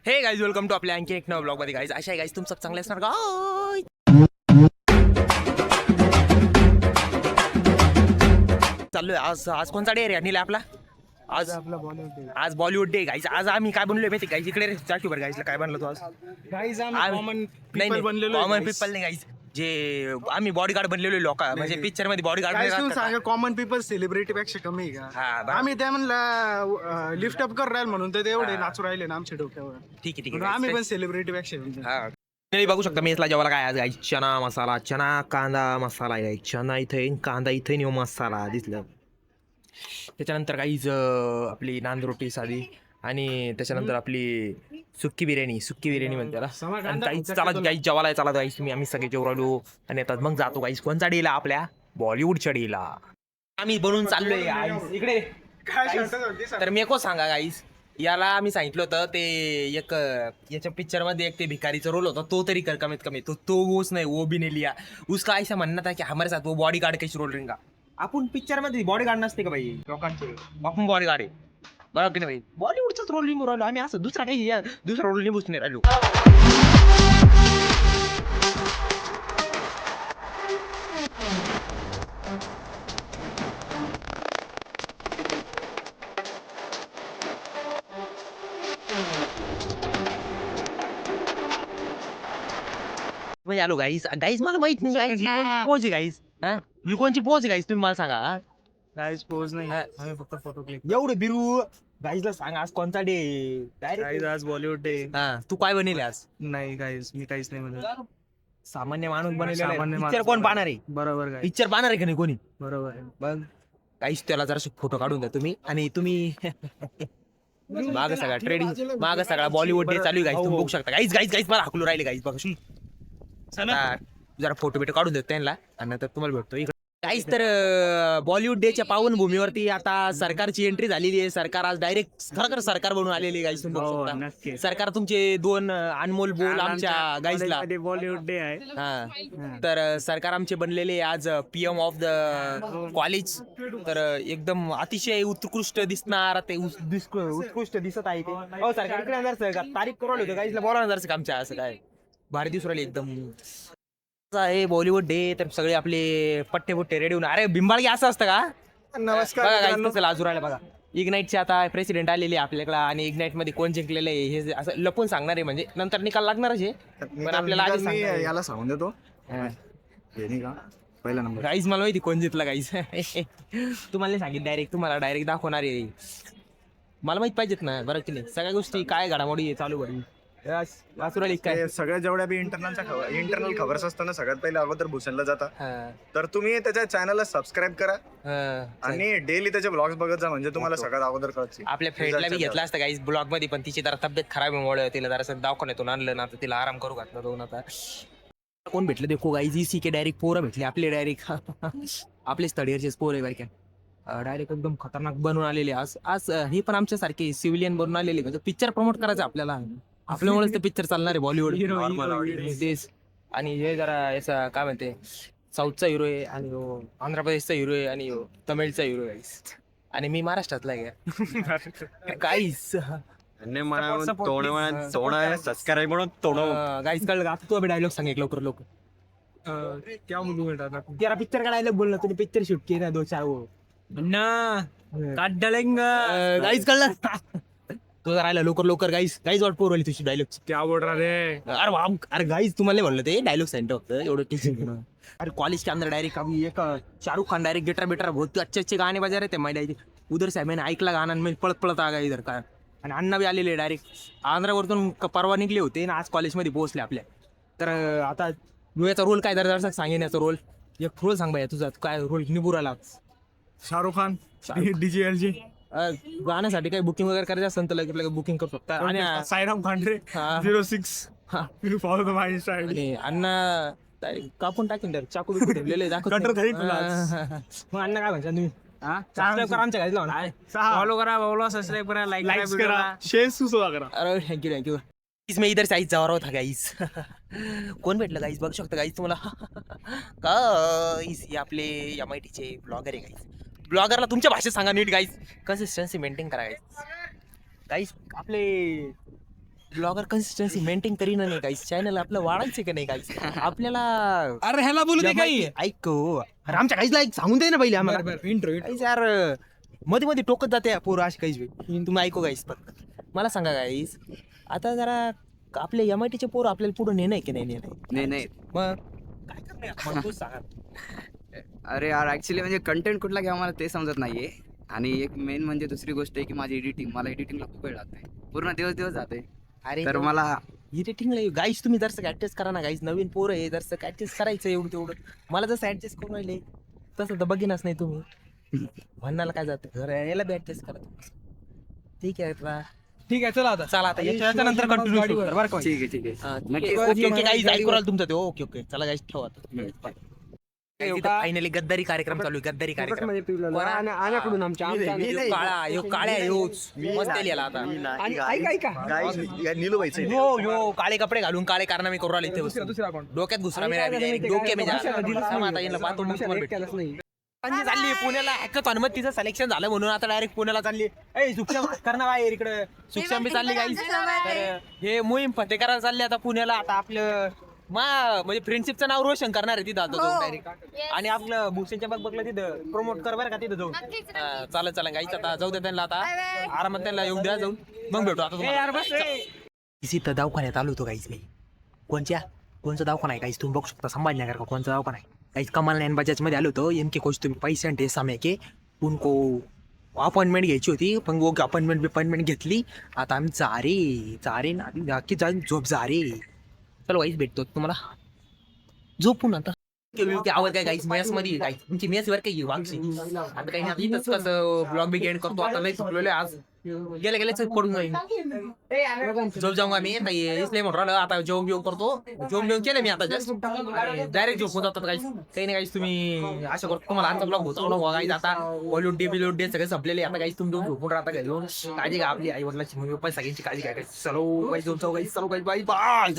हे guys welcome to आपल्या आणखी एक नवा ब्लॉग मध्ये गाईज. अशा आहे गाईज तुमचं चांगले असणार गाईज. चालू आहे आज. आज कोणता डे रे अनिल आपला? आज आपला बॉलिवूड आज बॉलिवूड डे गाईज. आज आम्ही काय बनलोय माहिती गाईज? इकडे रे चाकीवर गाईजला काय बनलो तो आज? गाईज कॉमन पीपल नाही गाईज, जे आम्ही बॉडीगार्ड बनलेलो लोक, म्हणजे पिक्चर मध्ये बॉडीगार्ड सांगा. कॉमन पीपल सेलिब्रिटी पेक्षा कमी आहे हा, का? आम्ही त्या म्हणला लिफ्ट अप कर राहील म्हणून तर एवढे नाचू राहिले ना आमच्या डोक्यावर. ठीक आहे ठीक म्हणून आहे. आम्ही पण सेलिब्रिटी पेक्षा हा तुम्ही बघू शकता मेसला जेवायला काय आज गाईज. चना मसाला, चना कांदा मसाला आहे. चना इथे कांदा इथे न्यू मसाला दिसलं. त्याच्यानंतर काहीच आपली नान रोटी साधी, आणि त्याच्यानंतर आपली सुक्की बिर्याणी म्हणते त्याला. आणि काहीच चला गाईज जेवायला चला गाईज तुम्ही. आम्ही सगळे जेवरालो आणि आता मग जातो गाईज कोणचा डेला? आपल्या बॉलिवूडच्या डेला आम्ही बनवून चाललोय गाईज इकडे. तर मी एको सांगा गाईज, याला आम्ही सांगितलं होतं ते एक याच्या पिक्चर मध्ये एक ते भिकारीचा रोल होता, तो तरी कर कमीत कमी. तो वोच नाही, वो भी नहीं लिया. उसका ऐसा म्हणणं था की हमारे साथ वो बॉडी गार्ड कैसे रोल रहेगा. आपण पिक्चर मध्ये बॉडी गार्ड नसते का भाई लोकांचे? आपण बॉडी गार्ड आहे बरोबर की नाही भाई? बॉलिवूडचाच रोल निघून राहिलो आम्ही, असं दुसरा काही दुसरा रोल निघूच नाही राहिलो. आलो गाईस. गाईस मला माहित नाही गाईस पोच गाईस. हा मी कोणची पोच गाईस तुम्ही मला सांगा. गाईज पोज नाही, आम्ही फक्त फोटो क्लिक. एवढे बिरू गाईजला सांग आज कोणता डे? गाईज आज बॉलिवूड डे. हा तू काय बनेल आज? नाही गाईज मी काहीच नाही म्हणत. सामान्य माणूस बनेल. सामान्य पिक्चर माणूस कोण पाहणार आहे? बरोबर गाईज, पिक्चर पाहणार आहे का नाही कोणी? बरोबर आहे. मग काहीच त्याला जरा फोटो काढून द्या तुम्ही. आणि तुम्ही माग सगळा ट्रेडिंग, माग सगळा बॉलिवूड डे चालू आहे गाईस. तुम्ही बघू शकता गाईस गाईस गाईस मला हाकलू राहिले गाईस बघा. आता जरा फोटो बिटो काढून देतो त्यांना आणि नंतर तुम्हाला भेटतो इकडे काहीच. तर बॉलिवूड डेच्या पावनभूमीवरती आता सरकारची एंट्री झालेली आहे. सरकार आज डायरेक्ट खरं सरकार बनून आलेली आहे गाईस. नक्की सरकार तुमचे दोन अनमोल बोल आमच्या गाईसला. बॉलिवूड डे आहे. हा तर सरकार आमचे बनलेले आज PM ऑफ द कॉलेज. तर एकदम अतिशय उत्कृष्ट दिसणार ते उत्कृष्ट दिसत आहे ते. हो सरकार इकडे येणार सर का? तारीख करून होते गाईसला बोलावणार जाणार का आमच्या? असं काय भारी दिसू राहिले एकदम आहे बॉलिवूड डे. तर सगळे आपले पट्टे पुट्टे रेडी होऊन. अरे बिंबाळगी असं असतं का? नमस्कार बघा गाईस कसं लाजू राहिलं बघा. इग्नाइटचे आता प्रेसिडेंट आलेले आपल्याकडे, आणि इग्नाइट मध्ये कोण जिंकलेलं आहे हे असं लपून सांगणार आहे. म्हणजे नंतर निकाल लागणारच आहे, पण आपल्याला आधी सांगणार आहे. याला सांगून देतो पहिला नंबर. गाईज मला माहिती कोण जिंकला गाईज. तुम्हाला सांगितलं डायरेक्ट, तुम्हाला डायरेक्ट दाखवणार आहे. मला माहित पाहिजेत ना बरं की नाही सगळ्या गोष्टी. काय घडामोडी चालू घडी काय सगळ्या जेवढ्या बी इंटरनल खबर्स असताना सगळ्यात पहिले अगोदर भूषणला जाता. तर तुम्ही त्याच्या चॅनलला सबस्क्राईब करा आणि डेली त्याचे ब्लॉग्स बघत जा, म्हणजे तुम्हाला सगळ्यात अगोदर कळते. आपल्या फ्रेंडला बी घेतला असतं गाईज ब्लॉग मध्ये, पण तिची जरा तब्येत खराब आहे, तिला जरा दवाखान्यातून आणलं ना, तिला आराम करू घातलं दोन. आता कोण भेटलं देखो गाईज? ECK डायरेक्ट पोरं भेटले आपले डायरेक्ट. आपलेच थर्ड इयरचेच पोर आहे बारक्या. डायरेक्ट एकदम खतरनाक बनवून आलेले. आज आज हे पण आमच्या सारखे सिव्हिलियन बनवून आलेले. म्हणजे पिक्चर प्रमोट करायचं आपल्याला, आपल्यामुळेच ते पिक्चर चालणार आहे बॉलिवूड. तेच. आणि हे जरा याचा काय म्हणते साऊथचा हिरो आहे, आणि आंध्र प्रदेशचा हिरो आहे, आणि तमिळचा हिरो आहे. आणि मी महाराष्ट्रातला आहे काहीच. गाईस कळलं का? तू अभि डायलॉग सांग एक लवकर लवकर. क्या बोलू बेटा? तेरा पिक्चर का डायलॉग बोलना तुम्ही. पिक्चर शूट किया दो चार वो काट डालेंगा. गाईस कळलं? तुझा राहिला लवकर लवकर. गाईस गाईस वाट पोरवली तुझी डायलॉग. क्या बोल रहा रे? अरे गाईस तुम्हाला म्हणलं ते डायलॉग सेंटर होतं एवढं टेन्शन. अरे कॉलेज के अंदर डायरेक्ट अभी एक शाहरुख खान डायरेक्ट गिटार बिटार बहुत अच्छे अच्छे गाणे बजा रहे थे. मैंने उधर से मैंने ऐकला गाणं, मी पळत पळत आ इधर काय. आणि अण्णा बी आलेले डायरेक्ट आंध्रावरतून परवा निघले होते ना, आज कॉलेजमध्ये पोहोचले आपल्या. तर आता याचा रोल काय दर सांगेन याचा रोल. एक रोल सांग बाया तुझा काय रोल निभू राहिला. शाहरुख खान DJLG गाण्यासाठी काही बुकिंग वगैरे करायचं असेल तर लगेच बुकिंग करू शकता. आणि Sairam Khandare 06 follow the my style. आणि अण्णा कापून टाकेन तर चाकू बिकू ठेवलेले दाखवत. कटर घरी तुला. मग अण्णा काय म्हणता तुम्ही? सबस्क्राईब करा आमच्या घरी लावून. फॉलो करा, बोलो सबस्क्राइब करा, लाइक करा, शेअर सुद्धा करा. अरे थँक्यू थँक्यू. मैं इधर साईज जावर होता गाईस. कोण भेटलं गाईस बघू शकता गाईस तुम्हाला. गाईस हे आपले MITचे ब्लॉगर आहे गाईस. ब्लॉगरला तुमच्या भाषेत सांगा नीट गाईस. कन्सिस्टन्सी मेंटेन करा गाईस. गाईस आपले ब्लॉगर कन्सिस्टन्सी मेंटेन करीना नाही गाईस. चॅनल आपलं वाढायचं का नाही गाईस. आपल्याला अरे ह्याला बोलू दे काही ऐक अरे आमच्या काहीच लाईक सांगून दे ना पहिले आम्हाला. इंट्रो काहीच यार मध्ये मध्ये टोकत जाते पोरं अशी काहीच तुम्ही ऐकू गाईस. फक्त मला सांगा गाईस, आता जरा आपले MIT चे पोरं आपल्याला पुढे नेणं की नाही नेणं. नाही मग काय करणार तूच सांगा. अरे यार ऍक्च्युली म्हणजे कंटेंट कुठला घ्यावा मला ते समजत नाहीये. आणि एक मेन म्हणजे दुसरी गोष्ट आहे की माझी एडिटिंग, मला एडिटिंगला खूप वेळ लागते, पूर्ण दिवस जाते. अरे तर मला इरिटिंगला गाईस तुम्ही जसं ऍडजस्ट करा ना गाईस. नवीन पोरं आहे जसं ऍडजस्ट करायचं एवढं तेवढं. मला जसं ऍडजस्ट करून राहिले तसं तर बघिनच नाही तुम्ही. म्हणण्याला काय जातं घर याला बी ऍडजस्ट करा. ठीक आहे ठीक आहे चला आता चला आता याच्या नंतर कंटिन्यू बरं का. ठीक आहे नक्की. ओके गाईस ऐकू राहिलं तुमचं ते. ओके चला गाईस ठेवा आता. फायनली गद्दारी कार्यक्रम चालू आहे. गद्दारी कार्यक्रम काळ्या मस्त लिहिला आता. यो काळे कपडे घालून काळे कारनामे करू राहिले इथे बसून. दुसरा अकाउंट डोक्यात घुसरा डोक्यात चालली पुण्याला हॅकथॉन मध्ये तिचं सिलेक्शन झालं म्हणून आता डायरेक्ट पुण्याला चालली. सुक्षम करणं बाहेर इकडे सुक्षम बी चालली गाईस. तर हे मोहीम फते करायला चालली आता पुण्याला. आता आपलं म्हणजे फ्रेंडशिपचं नाव रोशन करणार आहे तिथं आता डायरेक्ट. आणि आपलं भूषणच्या बघलं तिथं प्रमोट कर बरं का तिथं जाऊन. चालेल गाईच आता जाऊ द्या त्यांना. आता आरामात त्यांना येऊन द्या जाऊन. मग भेटू आता. इथं दवाखान्यात आलो होतो गाईच मी. कोणचा दवाखाना आहे गाईच तुम्ही बघू शकता. संभाजीनगर का कोणचा दवाखाना आहे गाईच. कमाल नाइन बजाज मध्ये आलो होतो. इनके कुछ तुम्ही पैसे आणि सामे के उनको अपॉइंटमेंट घ्यायची होती. पण वो अपॉइंटमेंट घेतली. आता आम्ही चारे ना की झोप जा रे. चलो गाईस भेटतो तुम्हाला झोपून आता. आवड काय गाईस मेस मध्ये गाईस तुमची मेस वर काही वागशी आता काही नाही. इथंच कसं ब्लॉग बी एंड करतो. आता नाही चुकलेलो आज गेले पडून जाईल. झोप जाऊ आम्ही इसले म्हणून राहिलं. आता जेवण करतो. जेवण केलं मी आता जस्ट डायरेक्ट झोपून जातात गाईस. काही नाही गाईस तुम्ही आशा करतो तुम्हाला आजचा ब्लॉग होता गाईस. आता बॉलिवूड डे सगळे संपलेले. आता गाईस तुम्ही झोपून राहता घरी जाऊन. काळजी घ्या आपली आई वडिलांची मम्मी पप्पा सगळ्यांची काळजी घ्या. चलो गाईस झोप जाऊ गाईस. चलो गाईस बाय बाय.